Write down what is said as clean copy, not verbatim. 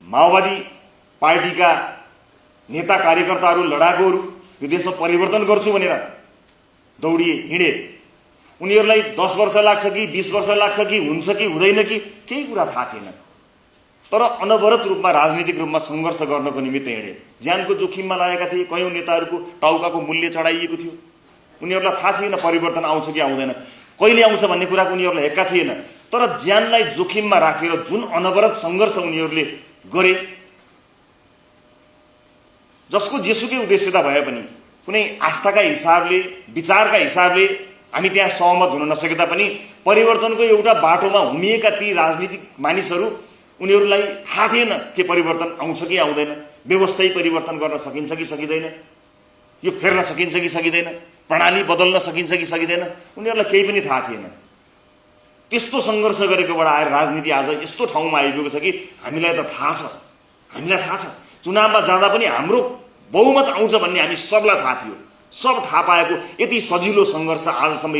माओवादी पार्टीका नेता कार्यकर्ताहरू लडाकुहरू यो देशमा परिवर्तन गर्छु भनेर दौडिए हिँडे। उनीहरूलाई 10 वर्ष लाग्छ कि 20 वर्ष लाग्छ कि हुन्छ कि हुँदैन कि केही कुरा थाहा थिएन, तर अनवरत रूपमा राजनीतिक रूपमा सङ्घर्ष गर्नको निमित्त हिँडे। ज्यानको जोखिममा लागेका थिए, कयौं नेताहरूको टाउकाको मूल्य चढाइएको थियो। उनीहरूलाई थाहा थिएन परिवर्तन आउँछ कि आउँदैन, कहिले आउँछ भन्ने कुराको उनीहरूलाई हेक्का थिएन, तर ज्यानलाई जोखिममा राखेर जुन अनवरत सङ्घर्ष उनीहरूले गरे, जसको जेसुकै उद्देश्यता भए पनि कुनै आस्थाका हिसाबले विचारका हिसाबले हामी त्यहाँ सहमत हुन नसके तापनि परिवर्तनको एउटा बाटोमा हुमिएका ती राजनीतिक मानिसहरू उनीहरूलाई थाहा थिएन के परिवर्तन आउँछ कि आउँदैन, व्यवस्था परिवर्तन गर्न सकिन्छ कि सकिँदैन, यो फेर्न सकिन्छ कि सकिँदैन, प्रणाली बदल्न सकिन्छ कि सकिँदैन, उनीहरूलाई केही पनि थाहा थिएन। त्यस्तो सङ्घर्ष गरेकोबाट आएर राजनीति आज यस्तो ठाउँमा आइपुगेको छ कि हामीलाई त थाहा छ, हामीलाई थाहा छ चुनावमा जाँदा पनि हाम्रो बहुमत आउँछ भन्ने हामी सबलाई थाहा थियो। सब थाहा पाएको यति सजिलो सङ्घर्ष आजसम्म